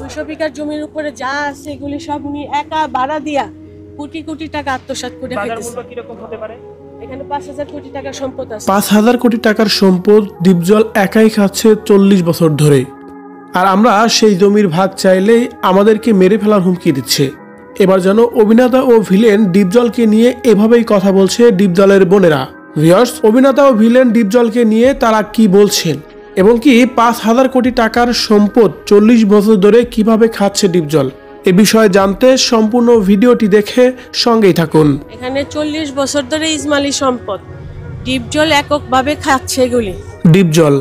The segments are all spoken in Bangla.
200 বিঘার জমির উপরে যা আছে এগুলি সব নিয়ে একা ভাড়া দিয়া কোটি কোটি টাকা আত্মসাৎ করে বাজার ফেলেছে। মূল্য কিরকম হতে পারে? এখানে 5000 কোটি টাকার সম্পদ আছে। 5000 কোটি টাকার সম্পদ ডিপজল একাই খাচ্ছে 40 বছর ধরে। আর আমরা সেই জমির ভাগ চাইলেই আমাদেরকে মেরে ফেলার হুমকি দিচ্ছে। এবার যেন অভিনেতা ও ভিলেন ডিপজলকে নিয়ে এভাবেই কথা বলছে ডিপজলের বোনেরা। ভিউয়ার্স, অভিনেতা ও ভিলেন ডিপজলকে নিয়ে তারা কি বলছেন এবং কি 5000 কোটি টাকার সম্পদ 40 বছর ধরে কিভাবে খাচ্ছে ডিপজল, এ বিষয়ে জানতে সম্পূর্ণ ভিডিওটি দেখে সঙ্গেই থাকুন। এখানে 40 বছর ধরে ইসমাইলি সম্পদ ডিপজল এককভাবে খাচ্ছে এগুলি। ডিপজল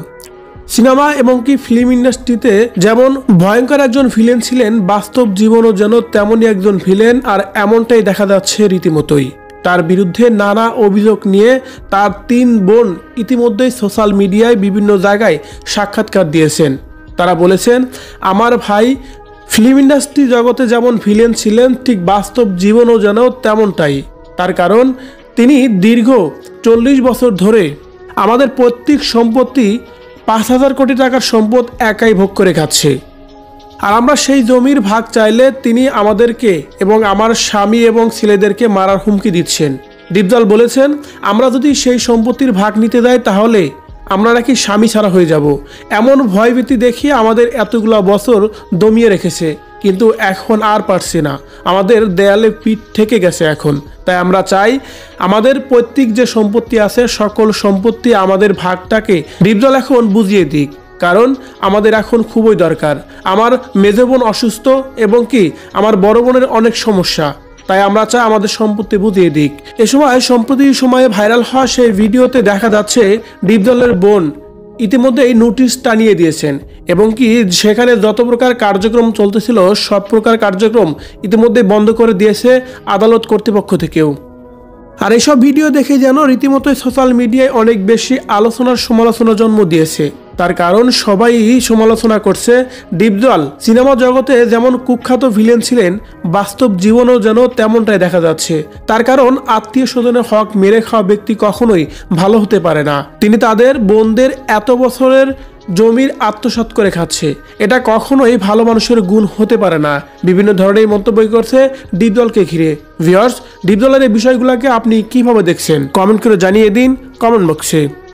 সিনেমা এবং কি ফিল্ম ইন্ডাস্ট্রিতে যেমন ভয়ঙ্কর একজন ভিলেন ছিলেন, বাস্তব জীবনও যেন তেমনই একজন ভিলেন। আর এমনটাই দেখা যাচ্ছে রীতিমতোই। তার বিরুদ্ধে নানা অভিযোগ নিয়ে তার 3 বোন ইতিমধ্যেই সোশ্যাল মিডিয়ায় বিভিন্ন জায়গায় সাক্ষাৎকার দিয়েছেন। তারা বলেছেন, আমার ভাই ফিল্ম ইন্ডাস্ট্রি জগতে যেমন ভিলেন ছিলেন, ঠিক বাস্তব জীবনও যেন তেমনটাই। তার কারণ তিনি দীর্ঘ 40 বছর ধরে আমাদের পৈতৃক সম্পত্তি 5000 কোটি টাকার সম্পদ একাই ভোগ করে খাচ্ছে। আর আমরা সেই জমির ভাগ চাইলে তিনি আমাদেরকে এবং আমার স্বামী এবং ছেলেদেরকে মারার হুমকি দিচ্ছেন। ডিপজল বলেছেন, আমরা যদি সেই সম্পত্তির ভাগ নিতে যাই তাহলে আমরা নাকি স্বামী ছাড়া হয়ে যাব। এমন ভয়ভীতি দেখিয়ে আমাদের এতগুলো বছর দমিয়ে রেখেছে, কিন্তু এখন আর পারছে না। আমাদের দেয়ালে পিঠ থেকে গেছে এখন। তাই আমরা চাই আমাদের পৈতৃক যে সম্পত্তি আছে সকল সম্পত্তি আমাদের ভাগটাকে ডিপজল এখন বুঝিয়ে দিক, কারণ আমাদের এখন খুবই দরকার। আমার মেজো বোন অসুস্থ এবং কি আমার বড় বোনের অনেক সমস্যা, তাই আমরা চাই আমাদের সম্পত্তি বুঝিয়ে দিক। এ সময় সম্প্রতি সময়ে ভাইরাল হওয়া সেই ভিডিওতে দেখা যাচ্ছে ডিপজলের বোন ইতিমধ্যেই নোটিশ টানিয়ে দিয়েছেন এবং কি সেখানে যত প্রকার কার্যক্রম চলতেছিল সব প্রকার কার্যক্রম ইতিমধ্যে বন্ধ করে দিয়েছে আদালত কর্তৃপক্ষ থেকেও। আর এইসব ভিডিও দেখে যেন রীতিমতোই সোশ্যাল মিডিয়ায় অনেক বেশি আলোচনার সমালোচনা জন্ম দিয়েছে। তার কারণ সবাই সমালোচনা করছে ডিপজল সিনেমা জগতে যেমন কুখ্যাত ভিলেন ছিলেন, বাস্তব জীবনেও যেন তেমনটাই দেখা যাচ্ছে। তার কারণ আত্মীয় স্বজনের হক মেরে খাওয়া ব্যক্তি কখনোই ভালো হতে পারে না। তিনি তাদের বোনদের এত বছরের জমির আত্মসাৎ করে খাচ্ছে, এটা কখনোই ভালো মানুষের গুণ হতে পারে না। বিভিন্ন ধরনের মন্তব্য করছে ডিপজলকে ঘিরে। ভিউয়ার্স, ডিপজলের এই বিষয়গুলোকে আপনি কিভাবে দেখছেন কমেন্ট করে জানিয়ে দিন কমেন্ট বক্সে।